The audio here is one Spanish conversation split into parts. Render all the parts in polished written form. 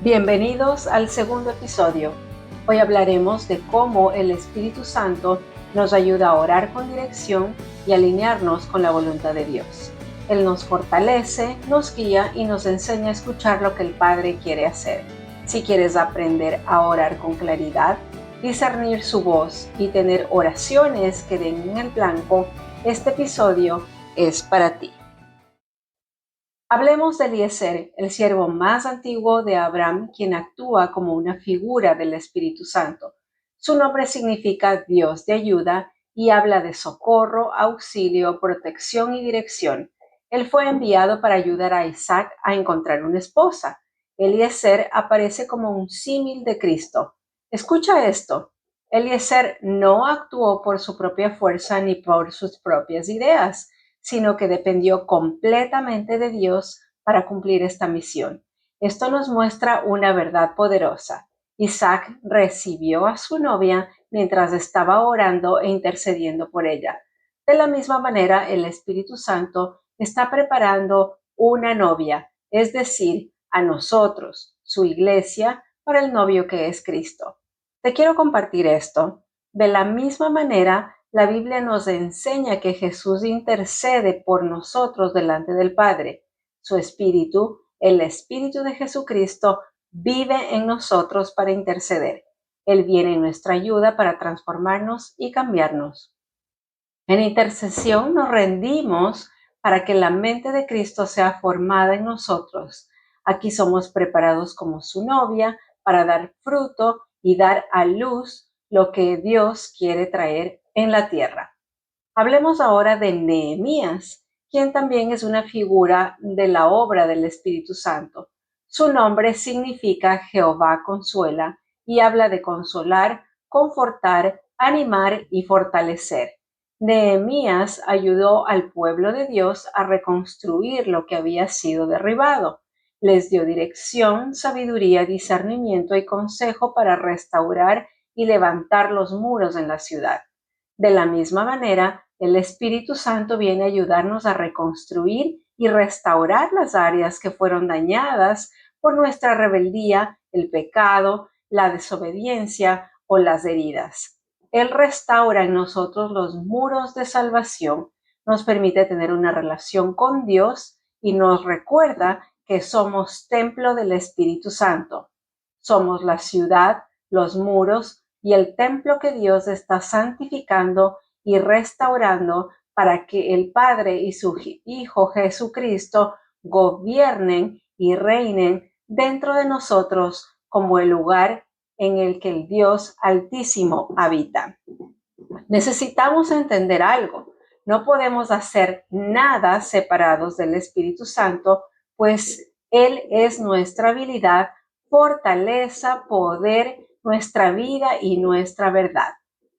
Bienvenidos al segundo episodio. Hoy hablaremos de cómo el Espíritu Santo nos ayuda a orar con dirección y alinearnos con la voluntad de Dios. Él nos fortalece, nos guía y nos enseña a escuchar lo que el Padre quiere hacer. Si quieres aprender a orar con claridad, discernir su voz y tener oraciones que den en el blanco, este episodio es para ti. Hablemos de Eliezer, el siervo más antiguo de Abraham, quien actúa como una figura del Espíritu Santo. Su nombre significa Dios de ayuda y habla de socorro, auxilio, protección y dirección. Él fue enviado para ayudar a Isaac a encontrar una esposa. Eliezer aparece como un símil de Cristo. Escucha esto. Eliezer no actuó por su propia fuerza ni por sus propias ideas, sino que dependió completamente de Dios para cumplir esta misión. Esto nos muestra una verdad poderosa. Isaac recibió a su novia mientras estaba orando e intercediendo por ella. De la misma manera, el Espíritu Santo está preparando una novia, es decir, a nosotros, su iglesia, para el novio que es Cristo. Te quiero compartir esto. De la misma manera, la Biblia nos enseña que Jesús intercede por nosotros delante del Padre. Su Espíritu, el Espíritu de Jesucristo, vive en nosotros para interceder. Él viene en nuestra ayuda para transformarnos y cambiarnos. En intercesión nos rendimos para que la mente de Cristo sea formada en nosotros. Aquí somos preparados como su novia para dar fruto y dar a luz lo que Dios quiere traer en la tierra. Hablemos ahora de Nehemías, quien también es una figura de la obra del Espíritu Santo. Su nombre significa Jehová consuela y habla de consolar, confortar, animar y fortalecer. Nehemías ayudó al pueblo de Dios a reconstruir lo que había sido derribado. Les dio dirección, sabiduría, discernimiento y consejo para restaurar y levantar los muros en la ciudad. De la misma manera, el Espíritu Santo viene a ayudarnos a reconstruir y restaurar las áreas que fueron dañadas por nuestra rebeldía, el pecado, la desobediencia o las heridas. Él restaura en nosotros los muros de salvación, nos permite tener una relación con Dios y nos recuerda que somos templo del Espíritu Santo. Somos la ciudad, los muros y el templo que Dios está santificando y restaurando para que el Padre y su Hijo Jesucristo gobiernen y reinen dentro de nosotros como el lugar en el que el Dios Altísimo habita. Necesitamos entender algo. No podemos hacer nada separados del Espíritu Santo, pues Él es nuestra habilidad, fortaleza, poder, nuestra vida y nuestra verdad.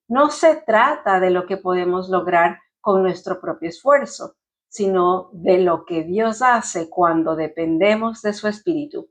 No se trata de lo que podemos lograr con nuestro propio esfuerzo, sino de lo que Dios hace cuando dependemos de su Espíritu.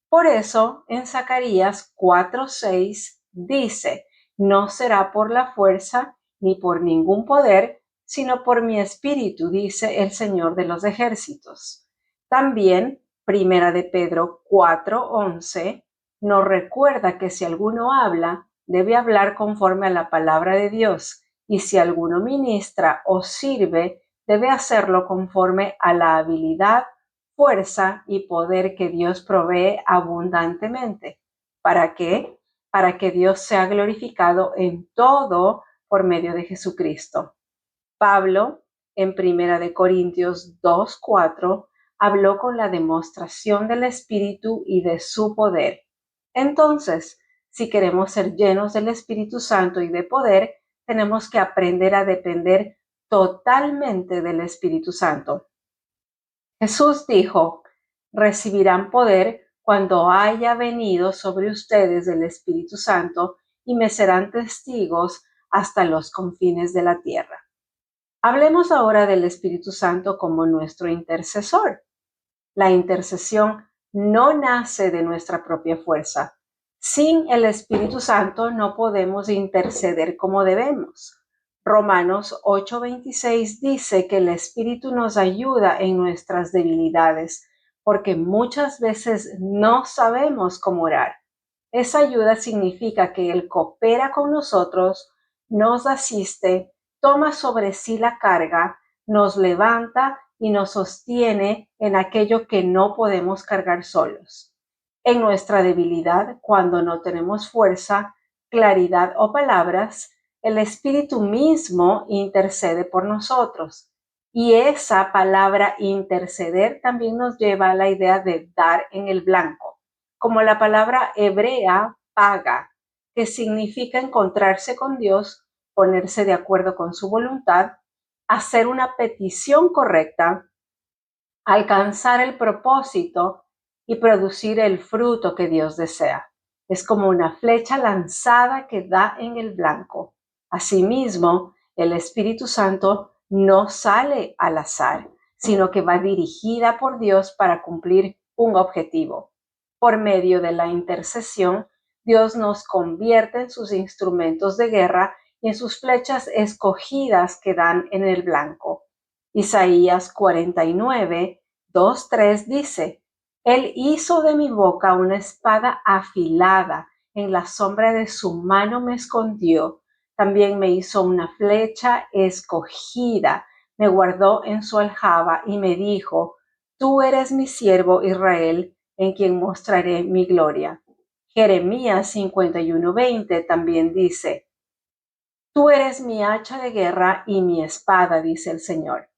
Por eso, en Zacarías 4:6 dice, no será por la fuerza ni por ningún poder, sino por mi espíritu, dice el Señor de los ejércitos. También, Primera de Pedro 4:11, nos recuerda que si alguno habla, debe hablar conforme a la palabra de Dios, y si alguno ministra o sirve, debe hacerlo conforme a la habilidad, fuerza y poder que Dios provee abundantemente. ¿Para qué? Para que Dios sea glorificado en todo por medio de Jesucristo. Pablo, en 1 Corintios 2:4, habló con la demostración del Espíritu y de su poder. Entonces, si queremos ser llenos del Espíritu Santo y de poder, tenemos que aprender a depender totalmente del Espíritu Santo. Jesús dijo, recibirán poder cuando haya venido sobre ustedes el Espíritu Santo y me serán testigos hasta los confines de la tierra. Hablemos ahora del Espíritu Santo como nuestro intercesor. La intercesión no nace de nuestra propia fuerza. Sin el Espíritu Santo no podemos interceder como debemos. Romanos 8:26 dice que el Espíritu nos ayuda en nuestras debilidades, porque muchas veces no sabemos cómo orar. Esa ayuda significa que Él coopera con nosotros, nos asiste, toma sobre sí la carga, nos levanta y nos sostiene en aquello que no podemos cargar solos. En nuestra debilidad, cuando no tenemos fuerza, claridad o palabras, el Espíritu mismo intercede por nosotros. Y esa palabra interceder también nos lleva a la idea de dar en el blanco, como la palabra hebrea paga, que significa encontrarse con Dios, ponerse de acuerdo con su voluntad, hacer una petición correcta, alcanzar el propósito y producir el fruto que Dios desea. Es como una flecha lanzada que da en el blanco. Asimismo, el Espíritu Santo no sale al azar, sino que va dirigida por Dios para cumplir un objetivo. Por medio de la intercesión, Dios nos convierte en sus instrumentos de guerra y en sus flechas escogidas que dan en el blanco. Isaías 49, 2, 3 dice: Él hizo de mi boca una espada afilada, en la sombra de su mano me escondió. También me hizo una flecha escogida, me guardó en su aljaba y me dijo: Tú eres mi siervo Israel, en quien mostraré mi gloria. Jeremías 51:20 también dice: Tú eres mi hacha de guerra y mi espada, dice el Señor.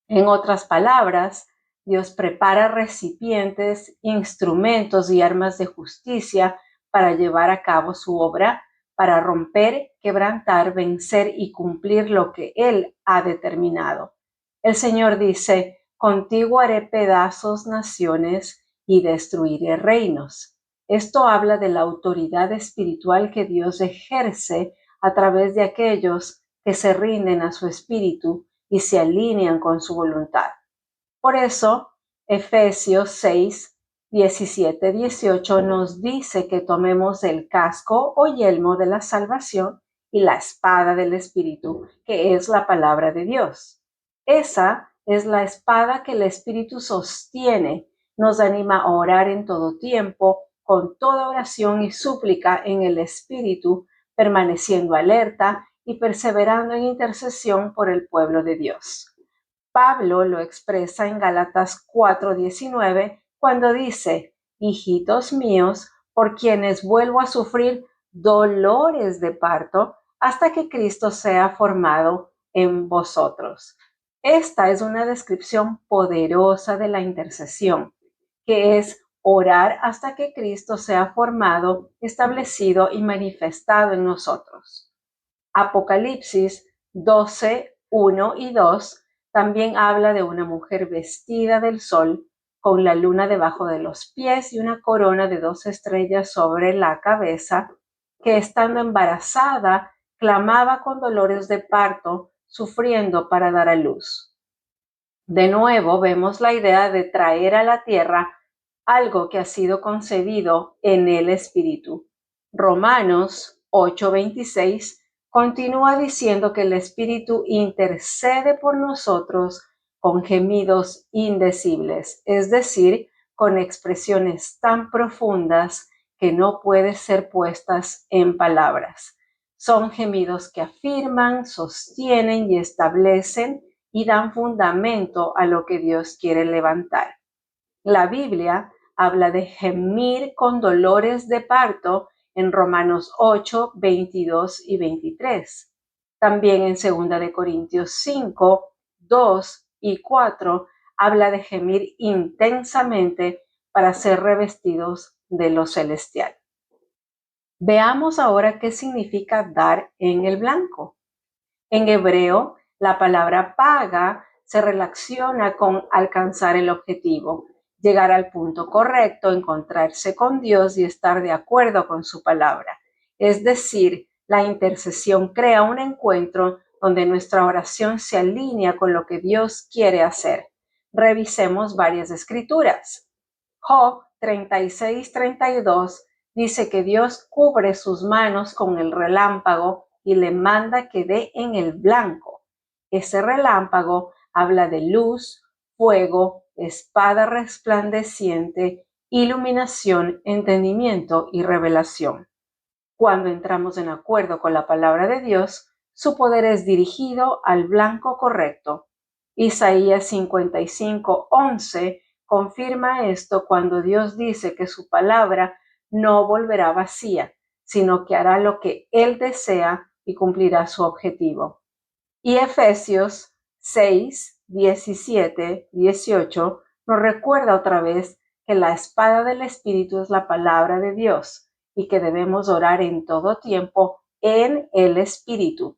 En otras palabras, Dios prepara recipientes, instrumentos y armas de justicia para llevar a cabo su obra, para romper, quebrantar, vencer y cumplir lo que Él ha determinado. El Señor dice: Contigo haré pedazos naciones y destruiré reinos. Esto habla de la autoridad espiritual que Dios ejerce a través de aquellos que se rinden a su espíritu y se alinean con su voluntad. Por eso, Efesios 6, 17, 18 nos dice que tomemos el casco o yelmo de la salvación y la espada del Espíritu, que es la palabra de Dios. Esa es la espada que el Espíritu sostiene, nos anima a orar en todo tiempo, con toda oración y súplica en el Espíritu, permaneciendo alerta y perseverando en intercesión por el pueblo de Dios. Pablo lo expresa en Gálatas 4:19 cuando dice: Hijitos míos, por quienes vuelvo a sufrir dolores de parto hasta que Cristo sea formado en vosotros. Esta es una descripción poderosa de la intercesión, que es orar hasta que Cristo sea formado, establecido y manifestado en nosotros. Apocalipsis 12, 1 y 2 también habla de una mujer vestida del sol, con la luna debajo de los pies y una corona de 2 estrellas sobre la cabeza, que estando embarazada clamaba con dolores de parto, sufriendo para dar a luz. De nuevo vemos la idea de traer a la tierra algo que ha sido concebido en el Espíritu. Romanos 8:26 continúa diciendo que el Espíritu intercede por nosotros con gemidos indecibles, es decir, con expresiones tan profundas que no pueden ser puestas en palabras. Son gemidos que afirman, sostienen y establecen y dan fundamento a lo que Dios quiere levantar. La Biblia habla de gemir con dolores de parto en Romanos 8, 22 y 23. También en 2 de Corintios 5, 2 y 4 habla de gemir intensamente para ser revestidos de lo celestial. Veamos ahora qué significa dar en el blanco. En hebreo, la palabra paga se relaciona con alcanzar el objetivo, llegar al punto correcto, encontrarse con Dios y estar de acuerdo con su palabra. Es decir, la intercesión crea un encuentro donde nuestra oración se alinea con lo que Dios quiere hacer. Revisemos varias escrituras. Job 36:32 dice que Dios cubre sus manos con el relámpago y le manda que dé en el blanco. Ese relámpago habla de luz, fuego espada resplandeciente, iluminación, entendimiento y revelación. Cuando entramos en acuerdo con la palabra de Dios, su poder es dirigido al blanco correcto. Isaías 55:11 confirma esto cuando Dios dice que su palabra no volverá vacía, sino que hará lo que Él desea y cumplirá su objetivo. Y Efesios 6:17-18 nos recuerda otra vez que la espada del Espíritu es la palabra de Dios y que debemos orar en todo tiempo en el Espíritu,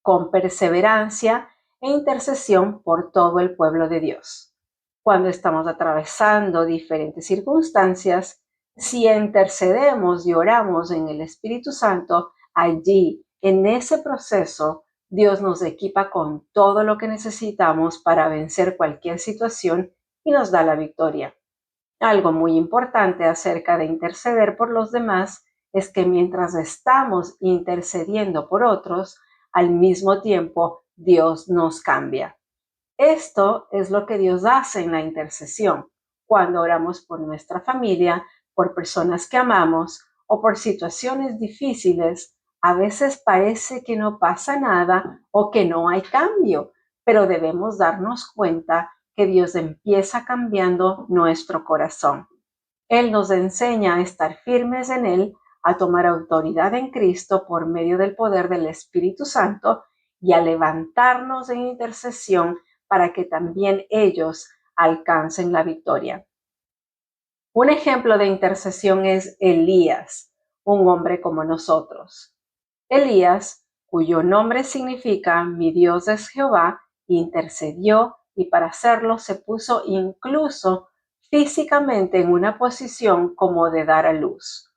con perseverancia e intercesión por todo el pueblo de Dios. Cuando estamos atravesando diferentes circunstancias, si intercedemos y oramos en el Espíritu Santo, allí, en ese proceso, Dios nos equipa con todo lo que necesitamos para vencer cualquier situación y nos da la victoria. Algo muy importante acerca de interceder por los demás es que mientras estamos intercediendo por otros, al mismo tiempo Dios nos cambia. Esto es lo que Dios hace en la intercesión, cuando oramos por nuestra familia, por personas que amamos o por situaciones difíciles. A veces parece que no pasa nada o que no hay cambio, pero debemos darnos cuenta que Dios empieza cambiando nuestro corazón. Él nos enseña a estar firmes en Él, a tomar autoridad en Cristo por medio del poder del Espíritu Santo y a levantarnos en intercesión para que también ellos alcancen la victoria. Un ejemplo de intercesión es Elías, un hombre como nosotros. Elías, cuyo nombre significa mi Dios es Jehová, intercedió y para hacerlo se puso incluso físicamente en una posición como de dar a luz.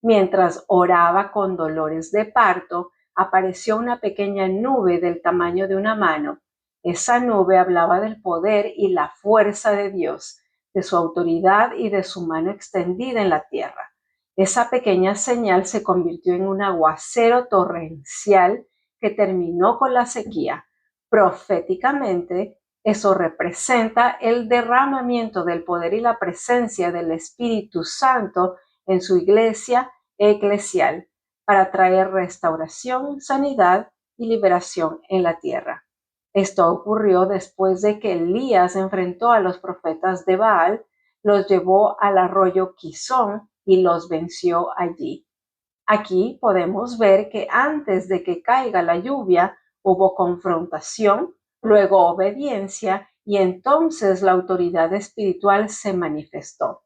Mientras oraba con dolores de parto, apareció una pequeña nube del tamaño de una mano. Esa nube hablaba del poder y la fuerza de Dios, de su autoridad y de su mano extendida en la tierra. Esa pequeña señal se convirtió en un aguacero torrencial que terminó con la sequía. Proféticamente, eso representa el derramamiento del poder y la presencia del Espíritu Santo en su iglesia eclesial para traer restauración, sanidad y liberación en la tierra. Esto ocurrió después de que Elías enfrentó a los profetas de Baal, los llevó al arroyo Quizón y los venció allí. Aquí podemos ver que antes de que caiga la lluvia hubo confrontación, luego obediencia y entonces la autoridad espiritual se manifestó.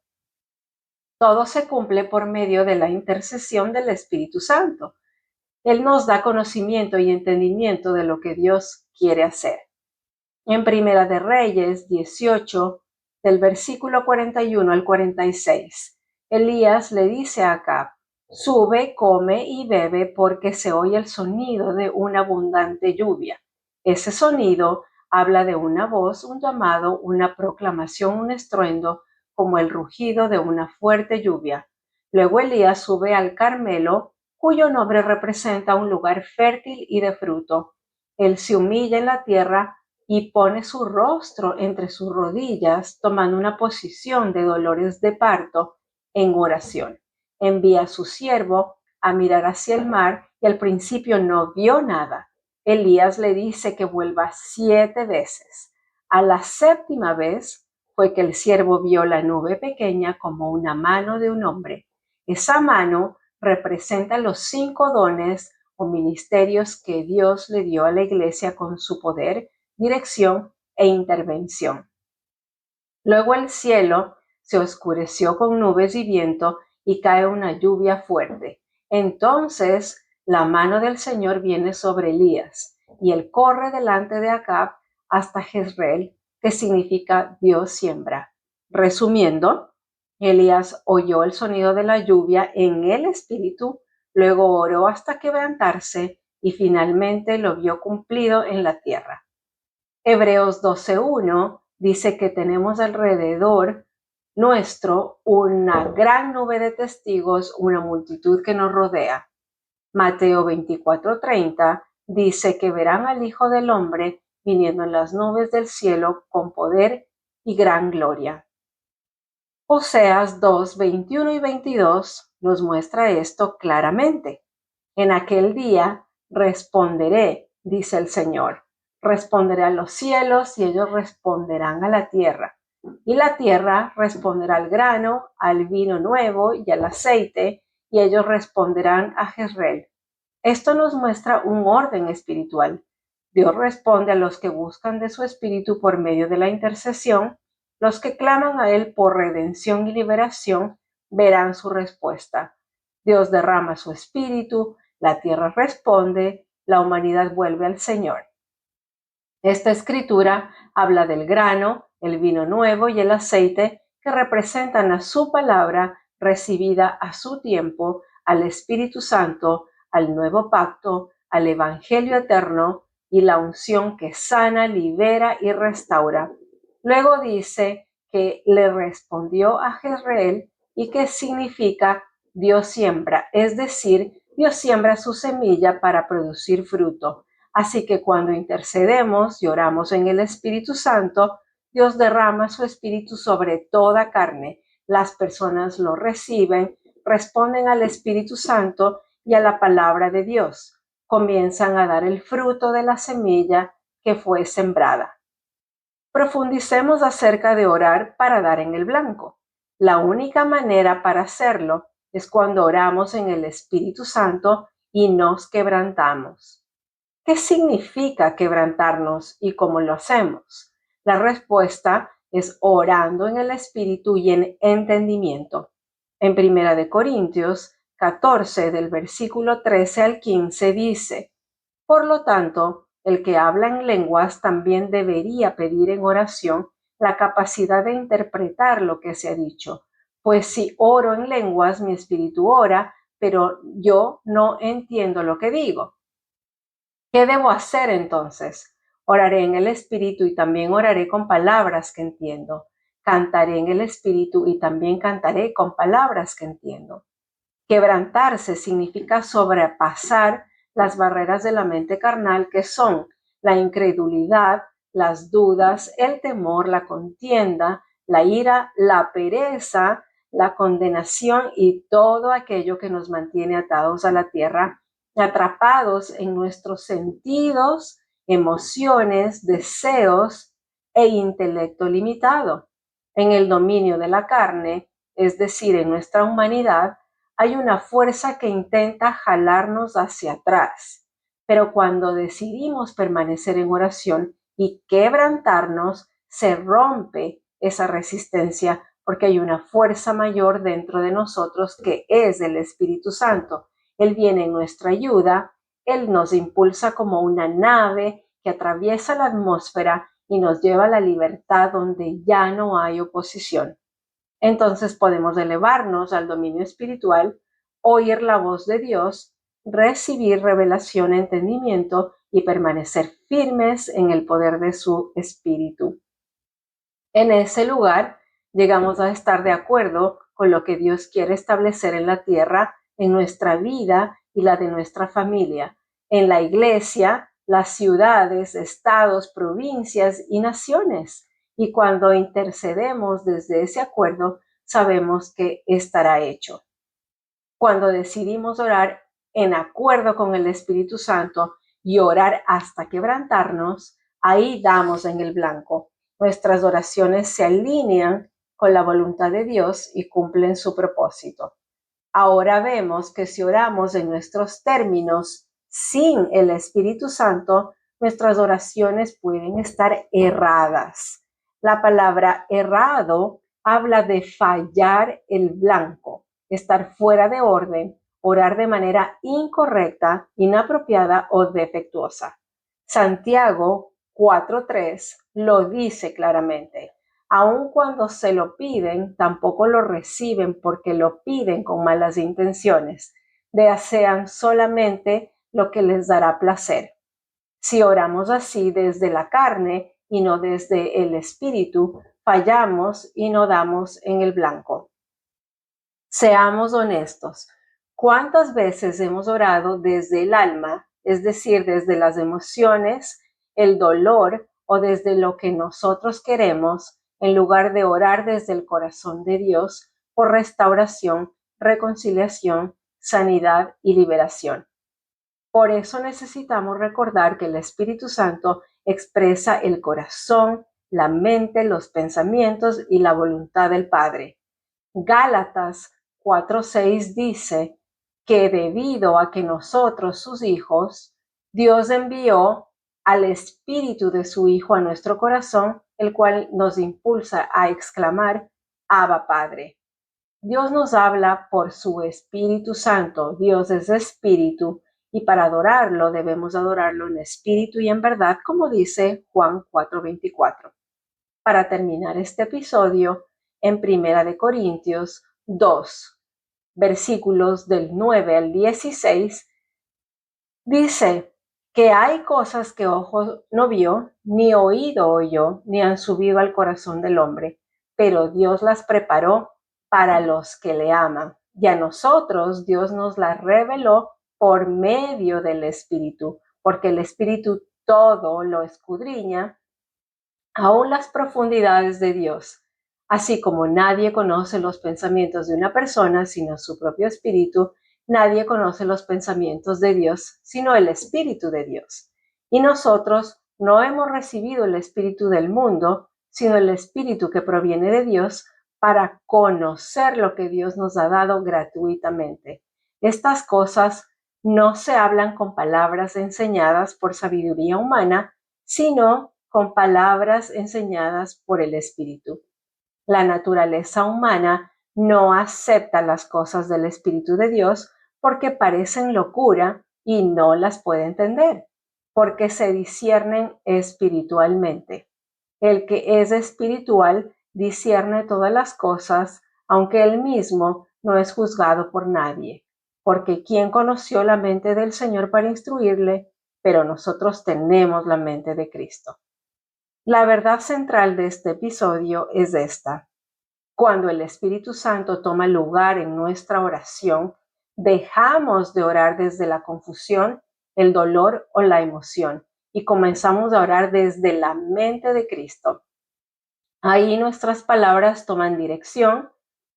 Todo se cumple por medio de la intercesión del Espíritu Santo. Él nos da conocimiento y entendimiento de lo que Dios quiere hacer. En Primera de Reyes 18, del versículo 41 al 46, Elías le dice a Acab: sube, come y bebe, porque se oye el sonido de una abundante lluvia. Ese sonido habla de una voz, un llamado, una proclamación, un estruendo, como el rugido de una fuerte lluvia. Luego Elías sube al Carmelo, cuyo nombre representa un lugar fértil y de fruto. Él se humilla en la tierra y pone su rostro entre sus rodillas, tomando una posición de dolores de parto en oración. Envía a su siervo a mirar hacia el mar y al principio no vio nada. Elías le dice que vuelva 7 veces. A la 7ª vez fue que el siervo vio la nube pequeña como una mano de un hombre. Esa mano representa los 5 dones o ministerios que Dios le dio a la iglesia con su poder, dirección e intervención. Luego el cielo se oscureció con nubes y viento y cae una lluvia fuerte. Entonces la mano del Señor viene sobre Elías y él corre delante de Acab hasta Jezreel, que significa Dios siembra. Resumiendo, Elías oyó el sonido de la lluvia en el espíritu, luego oró hasta quebrantarse y finalmente lo vio cumplido en la tierra. Hebreos 12:1 dice que tenemos alrededor nuestro una gran nube de testigos, una multitud que nos rodea. Mateo 24:30 dice que verán al Hijo del Hombre viniendo en las nubes del cielo con poder y gran gloria. Oseas 2, 21 y 22 nos muestra esto claramente. En aquel día responderé, dice el Señor. Responderé a los cielos y ellos responderán a la tierra. Y la tierra responderá al grano, al vino nuevo y al aceite, y ellos responderán a Jezreel. Esto nos muestra un orden espiritual. Dios responde a los que buscan de su espíritu por medio de la intercesión. Los que claman a Él por redención y liberación verán su respuesta. Dios derrama su espíritu, la tierra responde, la humanidad vuelve al Señor. Esta escritura habla del grano, el vino nuevo y el aceite que representan a su palabra recibida a su tiempo, al Espíritu Santo, al nuevo pacto, al Evangelio eterno y la unción que sana, libera y restaura. Luego dice que le respondió a Jezreel y que significa Dios siembra, es decir, Dios siembra su semilla para producir fruto. Así que cuando intercedemos y oramos en el Espíritu Santo, Dios derrama su Espíritu sobre toda carne. Las personas lo reciben, responden al Espíritu Santo y a la palabra de Dios. Comienzan a dar el fruto de la semilla que fue sembrada. Profundicemos acerca de orar para dar en el blanco. La única manera para hacerlo es cuando oramos en el Espíritu Santo y nos quebrantamos. ¿Qué significa quebrantarnos y cómo lo hacemos? La respuesta es orando en el Espíritu y en entendimiento. En 1 Corintios 14, del versículo 13 al 15 dice: Por lo tanto, el que habla en lenguas también debería pedir en oración la capacidad de interpretar lo que se ha dicho. Pues si oro en lenguas, mi espíritu ora, pero yo no entiendo lo que digo. ¿Qué debo hacer entonces? Oraré en el Espíritu y también oraré con palabras que entiendo. Cantaré en el Espíritu y también cantaré con palabras que entiendo. Quebrantarse significa sobrepasar las barreras de la mente carnal, que son la incredulidad, las dudas, el temor, la contienda, la ira, la pereza, la condenación y todo aquello que nos mantiene atados a la tierra, atrapados en nuestros sentidos, emociones, deseos e intelecto limitado. En el dominio de la carne, es decir, en nuestra humanidad, hay una fuerza que intenta jalarnos hacia atrás, pero cuando decidimos permanecer en oración y quebrantarnos, se rompe esa resistencia porque hay una fuerza mayor dentro de nosotros que es el Espíritu Santo. Él viene en nuestra ayuda, Él nos impulsa como una nave que atraviesa la atmósfera y nos lleva a la libertad donde ya no hay oposición. Entonces podemos elevarnos al dominio espiritual, oír la voz de Dios, recibir revelación, entendimiento y permanecer firmes en el poder de su espíritu. En ese lugar llegamos a estar de acuerdo con lo que Dios quiere establecer en la tierra, en nuestra vida y la de nuestra familia, en la iglesia, las ciudades, estados, provincias y naciones. Y cuando intercedemos desde ese acuerdo, sabemos que estará hecho. Cuando decidimos orar en acuerdo con el Espíritu Santo y orar hasta quebrantarnos, ahí damos en el blanco. Nuestras oraciones se alinean con la voluntad de Dios y cumplen su propósito. Ahora vemos que si oramos en nuestros términos sin el Espíritu Santo, nuestras oraciones pueden estar erradas. La palabra errado habla de fallar el blanco, estar fuera de orden, orar de manera incorrecta, inapropiada o defectuosa. Santiago 4:3 lo dice claramente. Aun cuando se lo piden, tampoco lo reciben porque lo piden con malas intenciones. Desean solamente lo que les dará placer. Si oramos así desde la carne y no desde el espíritu, fallamos y no damos en el blanco. Seamos honestos. ¿Cuántas veces hemos orado desde el alma, es decir, desde las emociones, el dolor o desde lo que nosotros queremos, en lugar de orar desde el corazón de Dios por restauración, reconciliación, sanidad y liberación. Por eso necesitamos recordar que el Espíritu Santo expresa el corazón, la mente, los pensamientos y la voluntad del Padre. Gálatas 4:6 dice que debido a que nosotros, sus hijos, Dios envió al Espíritu de su Hijo a nuestro corazón, el cual nos impulsa a exclamar, Abba Padre. Dios nos habla por su Espíritu Santo. Dios es Espíritu y para adorarlo debemos adorarlo en espíritu y en verdad, como dice Juan 4:24. Para terminar este episodio, en Primera de Corintios 2, versículos del 9 al 16, dice que hay cosas que ojo no vio, ni oído oyó, ni han subido al corazón del hombre, pero Dios las preparó para los que le aman. Y a nosotros Dios nos las reveló por medio del Espíritu, porque el Espíritu todo lo escudriña, aún las profundidades de Dios. Así como nadie conoce los pensamientos de una persona sino su propio espíritu, nadie conoce los pensamientos de Dios sino el Espíritu de Dios. Y nosotros no hemos recibido el espíritu del mundo, sino el Espíritu que proviene de Dios, para conocer lo que Dios nos ha dado gratuitamente. Estas cosas no se hablan con palabras enseñadas por sabiduría humana, sino con palabras enseñadas por el Espíritu. La naturaleza humana no acepta las cosas del Espíritu de Dios porque parecen locura y no las puede entender, porque se disciernen espiritualmente. El que es espiritual discierne todas las cosas, aunque él mismo no es juzgado por nadie. Porque ¿quién conoció la mente del Señor para instruirle? Pero nosotros tenemos la mente de Cristo. La verdad central de este episodio es esta. Cuando el Espíritu Santo toma lugar en nuestra oración, dejamos de orar desde la confusión, el dolor o la emoción y comenzamos a orar desde la mente de Cristo. Ahí nuestras palabras toman dirección,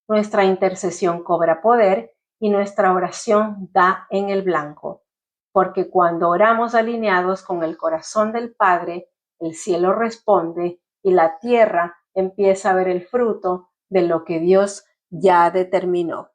nuestra intercesión cobra poder y nuestra oración da en el blanco. Porque cuando oramos alineados con el corazón del Padre, el cielo responde y la tierra empieza a ver el fruto de lo que Dios ya determinó.